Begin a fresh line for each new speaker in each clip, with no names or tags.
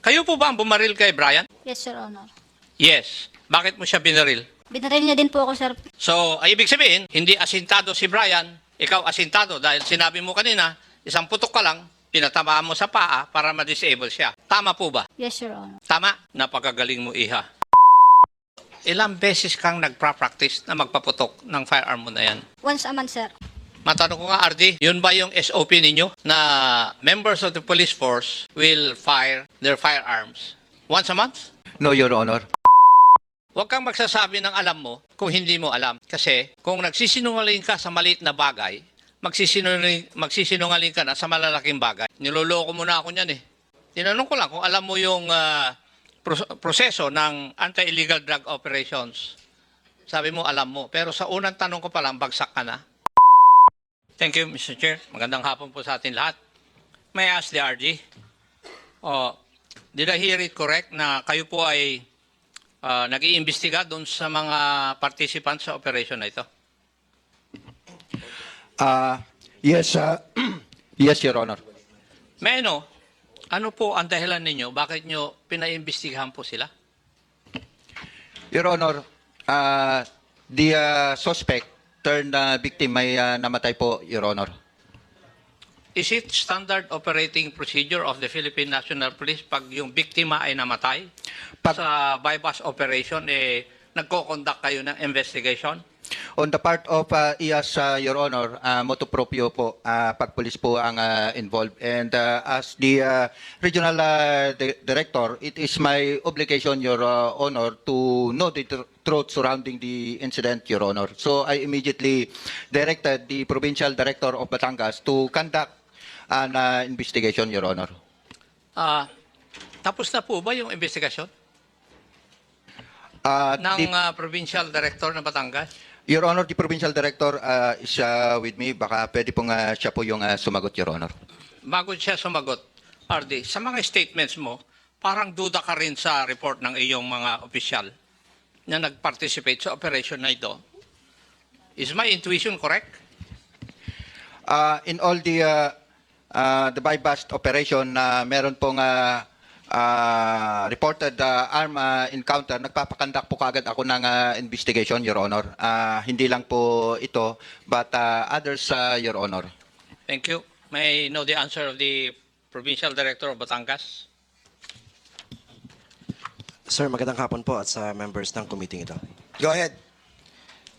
Kayo po ba ang bumaril kay Brian?
Yes, Your Honor.
Yes. Bakit mo siya binaril?
Binaril niya din po ako, sir.
So, ay ibig sabihin, hindi asintado si Brian, ikaw asintado dahil sinabi mo kanina, isang putok ka lang, pinatamaan mo sa paa para ma-disable siya. Tama po ba?
Yes, Your Honor.
Tama? Napakagaling mo, Iha. Ilang beses kang nagpa-practice na magpaputok ng firearm mo na yan?
Once a month, sir.
Matanong ko nga, RD, yun ba yung SOP ninyo na members of the police force will fire their firearms once a month?
No, Your Honor.
Huwag kang magsasabi ng alam mo kung hindi mo alam. Kasi kung nagsisinungaling ka sa maliit na bagay, magsisinungaling ka na sa malalaking bagay. Niloloko mo na ako niyan eh. Tinanong ko lang kung alam mo yung proseso ng anti-illegal drug operations. Sabi mo, alam mo. Pero sa unang tanong ko pa lang, bagsak ka na. Thank you, Mr. Chair. Magandang hapon po sa atin lahat. May I ask the RG? Did I hear it correct na kayo po ay nag-iimbestiga doon sa mga participants sa operation na ito?
Yes, yes, Your Honor.
May ano po ang dahilan ninyo? Bakit nyo pinaimbestigahan po sila?
Your Honor, the suspect turned victim may namatay po, Your Honor.
Is it standard operating procedure of the Philippine National Police pag yung biktima ay namatay? Sa bypass operation, nagko-conduct kayo ng investigation?
On the part of IAS, Your Honor, motu proprio po, pag police po ang involved. And as the regional director, it is my obligation, Your Honor, to know the truth surrounding the incident, Your Honor. So I immediately directed the provincial director of Batangas to conduct an investigation, Your Honor.
Tapos na po ba yung investigation ng provincial director ng Batangas?
Your Honor, the provincial director is with me. Baka pwede pong siya po yung sumagot, Your Honor.
Bago siya sumagot, RD, sa mga statements mo, parang duda ka rin sa report ng iyong mga opisyal na nag-participate sa operation na ito. Is my intuition correct?
In all the bypass operation, meron pong reported arm encounter, nagpapakandak po kagad ako ng investigation, Your Honor. Hindi lang po ito, but others, Your Honor.
Thank you. May I know the answer of the Provincial Director of Batangas?
Sir, magandang hapon po at sa members ng committee ito.
Go ahead.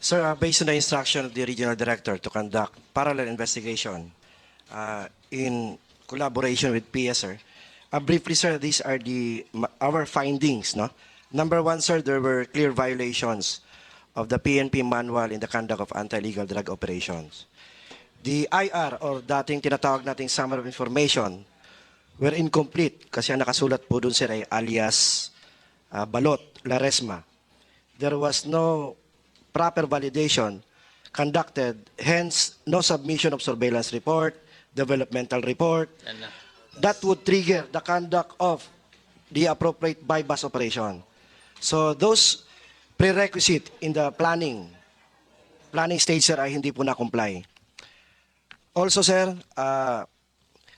Sir, based on the instruction of the Regional Director to conduct parallel investigation in collaboration with PS, sir, briefly, sir, these are our findings. No? Number one, sir, there were clear violations of the PNP manual in the conduct of anti-illegal drug operations. The IR, or dating tinatawag nating summary of information, were incomplete kasi ang nakasulat po dun, sir, ay alias Balot, Laresma. There was no proper validation conducted, hence no submission of surveillance report, developmental report, that would trigger the conduct of the appropriate bypass operation. So those prerequisite in the planning stage, sir, ay hindi po na-comply. Also, sir,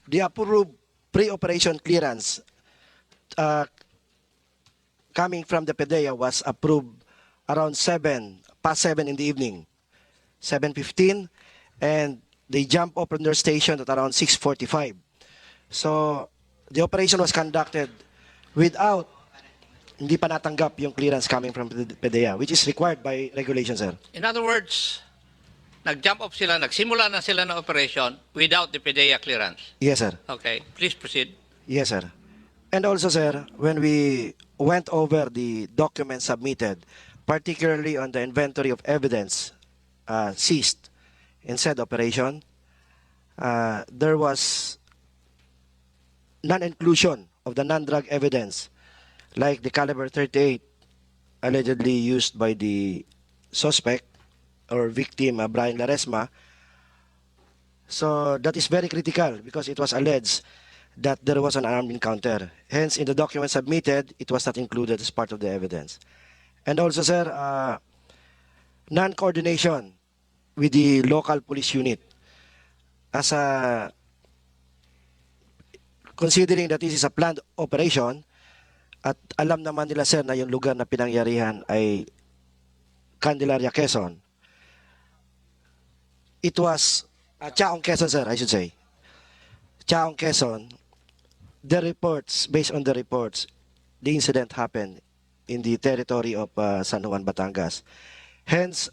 the approved pre-operation clearance coming from the PDEA was approved around past 7 in the evening, 7:15, and they jumped off from their station at around 6:45. So, the operation was conducted without, hindi pa natanggap yung clearance coming from PDEA, which is required by regulation, sir.
In other words, nag-jump off sila, nagsimula na sila ng operation without the PDEA clearance.
Yes, sir.
Okay, please proceed.
Yes, sir. And also, sir, when we went over the documents submitted, particularly on the inventory of evidence seized in said operation, there was non-inclusion of the non-drug evidence, like the caliber 38 allegedly used by the suspect or victim, Brian Laresma. So that is very critical because it was alleged that there was an armed encounter. Hence, in the document submitted, it was not included as part of the evidence. And also, sir, non-coordination with the local police unit. Considering that this is a planned operation, at alam naman nila, sir, na yung lugar na pinangyarihan ay Candelaria, Quezon. It was Chaong, Quezon, sir, I should say. Chaong, Quezon. The reports, based on the reports, the incident happened in the territory of San Juan, Batangas. Hence,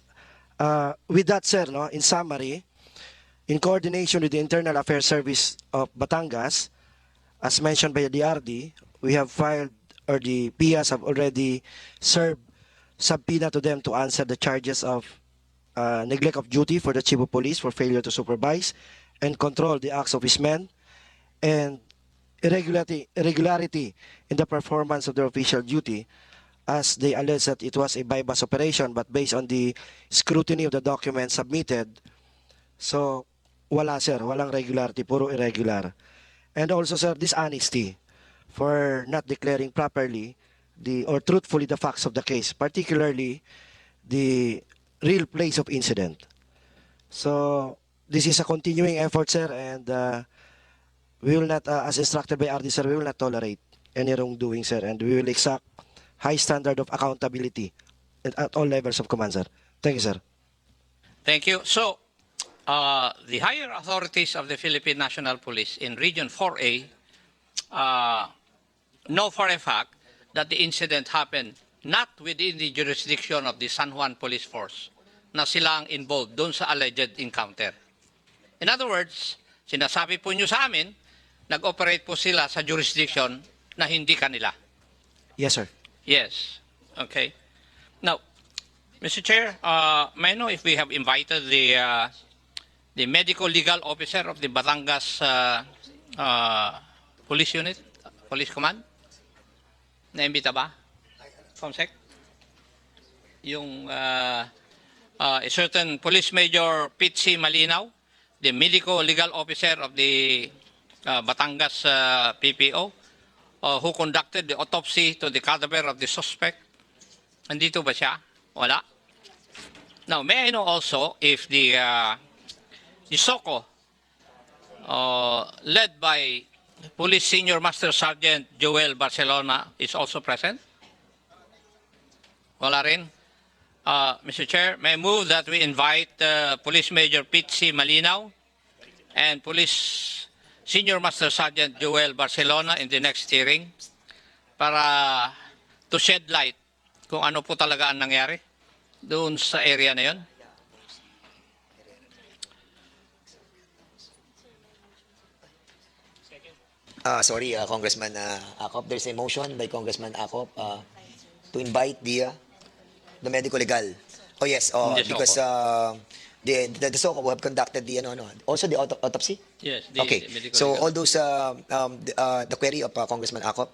with that, sir, no, in summary, in coordination with the Internal Affairs Service of Batangas, as mentioned by the DRD, we have filed, or the PIAs have already served subpoena to them to answer the charges of neglect of duty for the Chief of Police for failure to supervise and control the acts of his men, and irregularity in the performance of their official duty, as they allege that it was a bypass operation, but based on the scrutiny of the documents submitted, so wala, sir, walang regularity, puro irregular. And also, sir, dishonesty for not declaring properly or truthfully the facts of the case, particularly the real place of incident. So this is a continuing effort, sir, and we will not, as instructed by RD, sir, we will not tolerate any wrongdoing, sir, and we will exact high standard of accountability at all levels of command, sir. Thank you, sir.
Thank you. So, the higher authorities of the Philippine National Police in Region 4A know for a fact that the incident happened not within the jurisdiction of the San Juan Police Force, na sila ang involved doon sa alleged encounter. In other words, sinasabi po nyo sa amin, nag-operate po sila sa jurisdiction na hindi kanila.
Yes, sir.
Yes. Okay. Now, Mr. Chair, may I know if we have invited the medical legal officer of the Batangas Police Unit, Police Command? Naimbita ba? Comsec? Yung a certain Police Major Pete C. Malinaw, the medical legal officer of the Batangas PPO, who conducted the autopsy to the cadaver of the suspect. Nandito ba siya? Wala. Now, may I know also if the SOCO, led by Police Senior Master Sergeant Joel Barcelona, is also present? Wala rin. Mr. Chair, may I move that we invite Police Major Pete C. Malinaw and Police Senior Master Sergeant Joel Barcelona in the next hearing para to shed light kung ano po talaga ang nangyari doon sa area na yon.
Sorry, Congressman Acop. There's a motion by Congressman Acop to invite the medical legal. Oh yes,
The
because the SOCO have conducted the also the autopsy.
Yes.
Okay, so all those the query of Congressman Acop,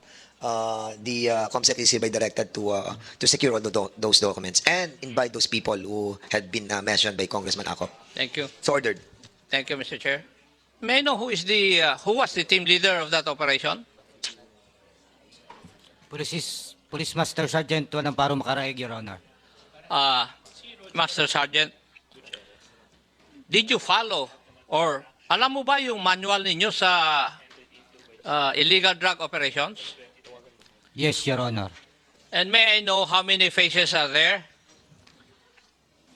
the COMSEC is hereby directed to secure all those documents and invite those people who had been mentioned by Congressman Acop.
Thank you.
So ordered.
Thank you, Mr. Chair. May I know who was the team leader of that operation?
Police Master Sergeant Juan Amparo Macaraig, Your Honor.
Master Sergeant, did you follow or alam mo ba yung manual ninyo sa illegal drug operations?
Yes, Your Honor.
And may I know how many phases are there?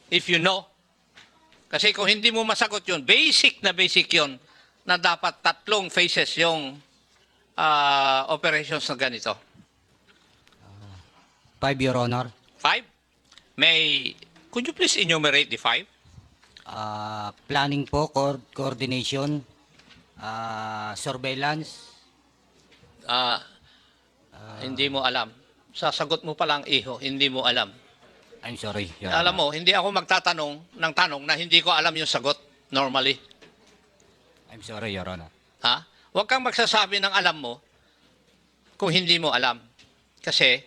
If you know. Kasi kung hindi mo masagot yun, basic yun na dapat 3 phases yung operations na ganito.
5, Your Honor.
5? Could you please enumerate the 5?
Planning po, coordination, surveillance.
Hindi mo alam. Sasagot mo pa lang, iho, hindi mo alam.
I'm sorry, Your
Alam
Honor.
mo, hindi ako magtatanong ng tanong na hindi ko alam yung sagot normally.
I'm sorry, Your Honor.
Ha? Huwag kang magsasabi ng alam mo kung hindi mo alam. Kasi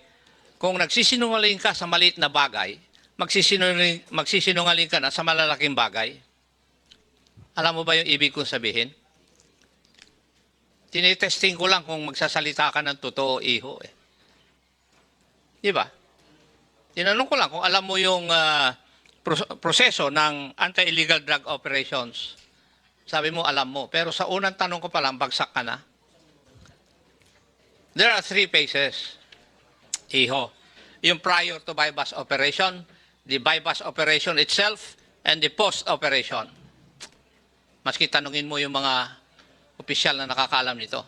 kung nagsisinungaling ka sa maliit na bagay, magsisinungaling ka na sa malalaking bagay. Alam mo ba yung ibig kong sabihin? Tinitesting ko lang kung magsasalita ka ng totoo, iho. Di ba? Tinanong ko lang kung alam mo yung proseso ng anti-illegal drug operations. Sabi mo, alam mo. Pero sa unang tanong ko pa lang, bagsak ka na. There are 3 phases. Iho. Yung prior to bypass operation, the bypass operation itself, and the post-operation. Maski tanungin mo yung mga opisyal na nakakaalam nito.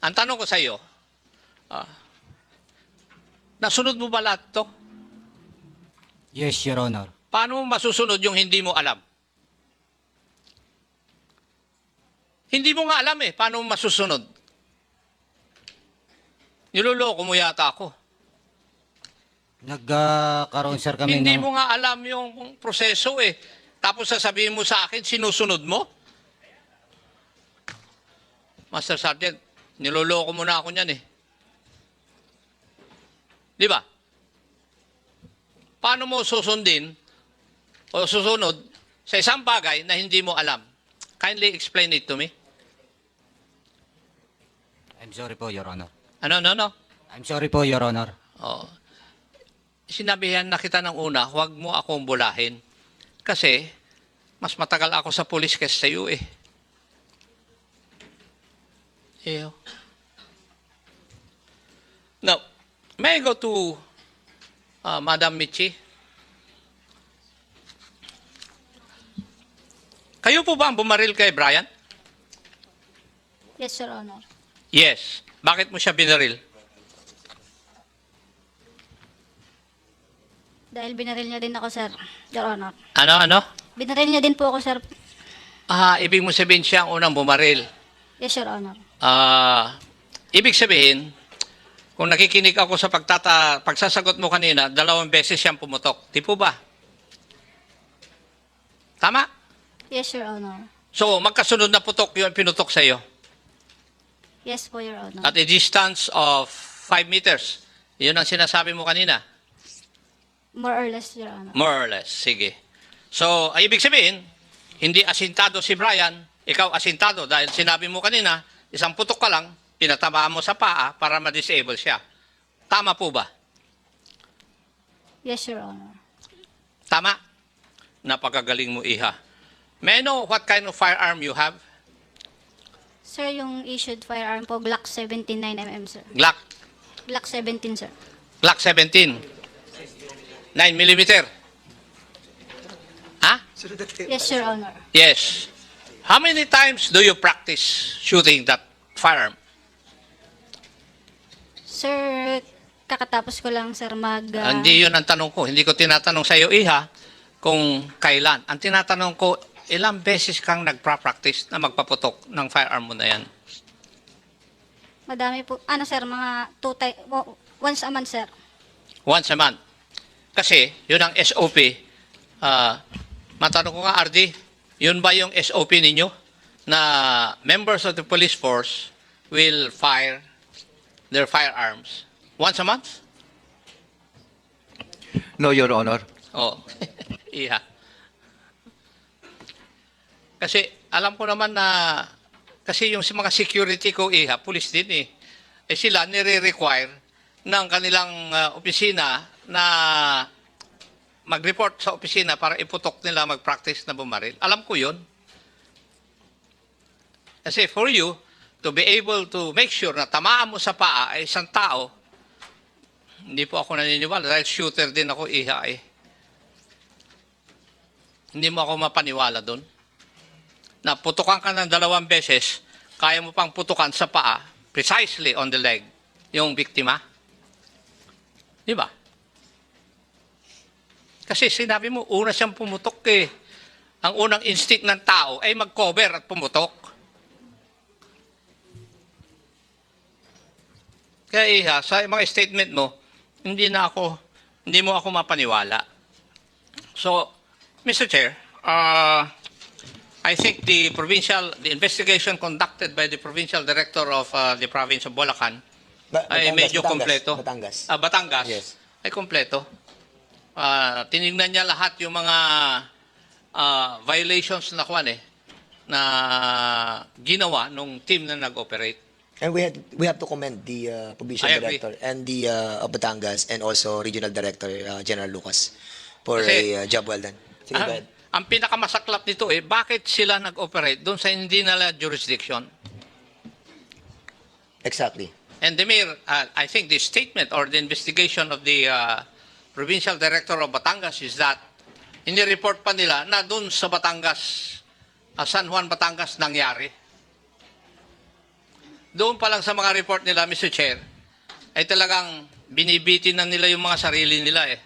Ang tanong ko sa iyo, nasunod mo ba lahat to?
Yes, Your Honor.
Paano mo masusunod yung hindi mo alam? Hindi mo nga alam eh, paano mo masusunod? Niloloko mo yata ako.
Nagkaroon, sir, kami
Hindi
ng...
mo nga alam yung proseso eh. Tapos sasabihin mo sa akin, sinusunod mo? Master Sergeant, niloloko mo na ako niyan eh. Di ba? Paano mo susundin o susunod sa isang bagay na hindi mo alam? Kindly explain it to me.
I'm sorry po, Your Honor.
Ano?
I'm sorry po, Your Honor.
Oh. Sinabihan na kita ng una, huwag mo akong bulahin. Kasi, mas matagal ako sa pulis kaysa sa iyo eh. Ew. Now, may I go to Madam Michi? Kayo po ba ang bumaril kay Brian?
Yes, Your Honor.
Yes. Bakit mo siya binaril?
Dahil binaril niya din ako, sir. Your Honor.
Ano?
Binaril niya din po ako, sir.
Ibig mo sabihin siya ang unang bumaril.
Yes, Your Honor.
Ibig sabihin, kung nakikinig ako sa pagsasagot mo kanina, 2 beses siyang pumutok. Di po ba? Tama?
Yes, Your Honor.
So, magkasunod na putok yung pinutok sa iyo.
Yes po, Your Honor.
At a distance of 5 meters. Yun ang sinasabi mo kanina.
More or less, Your Honor.
More or less. Sige. So, ibig sabihin, hindi asintado si Brian, ikaw asintado dahil sinabi mo kanina, isang putok ka lang, pinatamaan mo sa paa para ma-disable siya. Tama po ba?
Yes, Your Honor.
Tama? Napakagaling mo, Iha. May I know what kind of firearm you have?
Sir, yung issued firearm po, Glock 17 9mm, sir.
Glock.
Glock 17, sir.
Glock 17. 9mm. Ha?
Yes, Your Honor.
Yes. How many times do you practice shooting that firearm?
Sir, kakatapos ko lang, sir,
Hindi yun ang tanong ko. Hindi ko tinatanong sa iyo, Iha, kung kailan. Ang tinatanong ko, ilang beses kang nagpa-practice na magpaputok ng firearm mo na yan?
Madami po. Ano, sir, mga once a month, sir.
Once a month. Kasi, yun ang SOP. Matanong ko nga, RD, yun ba yung SOP ninyo? Na members of the police force will fire their firearms once a month?
No, Your Honor.
Oh, Iha. Kasi alam ko naman na, kasi yung mga security ko, Iha, police din eh. Eh sila nire-require ng kanilang opisina na mag-report sa opisina para iputok nila mag-practice na bumaril. Alam ko yun. Kasi for you to be able to make sure na tamaan mo sa paa ay isang tao, hindi po ako naniniwala dahil shooter din ako, Iha eh. Hindi mo ako mapaniwala doon. Na putukan ka ng 2 beses, kaya mo pang putukan sa paa, precisely on the leg, yung biktima. Di ba? Kasi sinabi mo, una siyang pumutok eh. Ang unang instinct ng tao ay mag-cover at pumutok. Kaya Iha, sa mga statement mo, hindi mo ako mapaniwala. So, Mr. Chair, I think the investigation conducted by the provincial director of the province of Bulacan ay medyo kompleto.
Batangas.
Batangas.
Yes.
Ay kompleto. Tinignan niya lahat yung mga violations na na ginawa nung team na nag-operate.
And we have to commend the provincial
I agree.
director and the of Batangas and also regional director General Lucas for
Kasi-
a job well done. Sige, go ahead.
Ang pinakamasaklap nito bakit sila nag-operate doon sa hindi nila jurisdiction?
Exactly.
And the mere, I think the statement or the investigation of the provincial director of Batangas is that ini-report pa nila na dun sa Batangas, San Juan, Batangas nangyari. Doon pa lang sa mga report nila, Mr. Chair, ay talagang binibitin na nila yung mga sarili nila eh.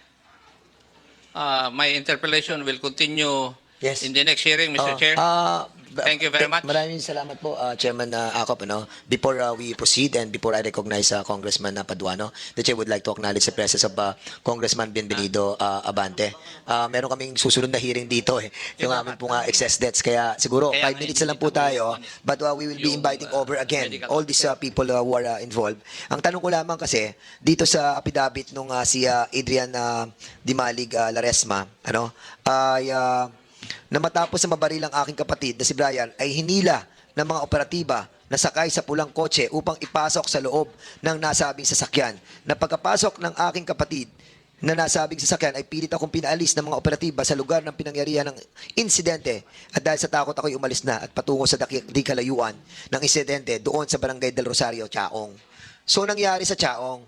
My interpellation will continue
Yes.
in the next hearing, Mr. Chair. Thank you very much.
Maraming salamat po, Chairman Acop. Before we proceed and before I recognize Congressman Paduano, the Chair would like to acknowledge the presence of Congressman Bienvenido Abante. Meron kaming susunod na hearing dito yung aming pong excess debts. Kaya siguro 5 minutes na lang po tayo, but we will be inviting over again all these people who are involved. Ang tanong ko lamang kasi, dito sa affidavit nung si Adrian Dimalig Laresma, ay na matapos na mabaril ang aking kapatid na si Brian ay hinila ng mga operatiba na sakay sa pulang kotse upang ipasok sa loob ng nasabing sasakyan. Na pagkapasok ng aking kapatid na nasabing sasakyan ay pilit akong pinaalis ng mga operatiba sa lugar ng pinangyarihan ng insidente at dahil sa takot ako'y umalis na at patungo sa di kalayuan ng insidente doon sa Barangay del Rosario, Chaong. So nangyari sa Chaong,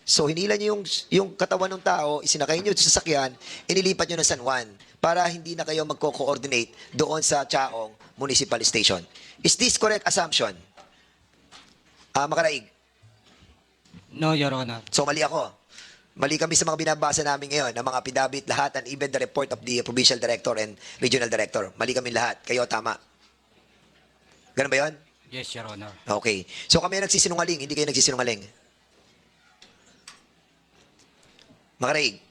so hinila niyo yung katawan ng tao, isinakay niyo sa sasakyan, inilipat niyo ng San Juan para hindi na kayo magko-coordinate doon sa Chaong Municipal Station. Is this correct assumption? Makaraig.
No, Your Honor.
So mali ako. Mali kami sa mga binabasa namin ngayon, ng mga affidavit lahat and even the report of the provincial director and regional director. Mali kami lahat. Kayo tama. Ganun ba yun?
Yes, Your Honor.
Okay. So kami nagsisinungaling, hindi kayo nagsisinungaling. Makaraig.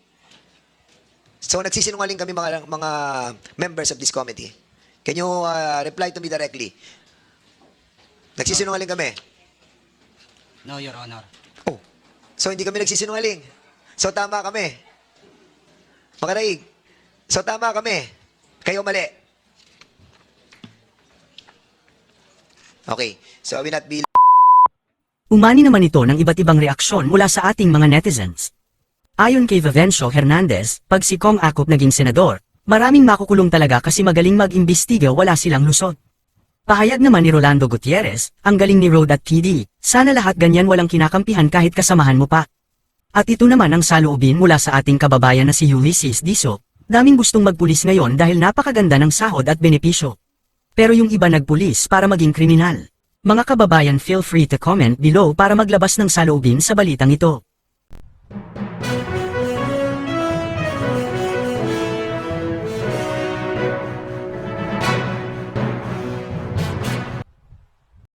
So nagsisinungaling kami mga members of this committee. Can you reply to me directly? Nagsisinungaling kami.
No, Your Honor.
Oh. So hindi kami nagsisinungaling. So tama kami. Makaraig. So tama kami. Kayo mali. Okay. So I will not be
Umani naman ito ng iba't ibang reaksyon mula sa ating mga netizens. Ayon kay Vivencio Hernandez, pag si Kong Acop naging senador, maraming makukulong talaga kasi magaling mag-imbestiga wala silang lusot. Pahayag naman ni Rolando Gutierrez, ang galing ni Road at PD, sana lahat ganyan walang kinakampihan kahit kasamahan mo pa. At ito naman ang saloobin mula sa ating kababayan na si Ulysses Diso, daming gustong magpulis ngayon dahil napakaganda ng sahod at benepisyo. Pero yung iba nagpulis para maging kriminal. Mga kababayan, feel free to comment below para maglabas ng saloobin sa balitang ito.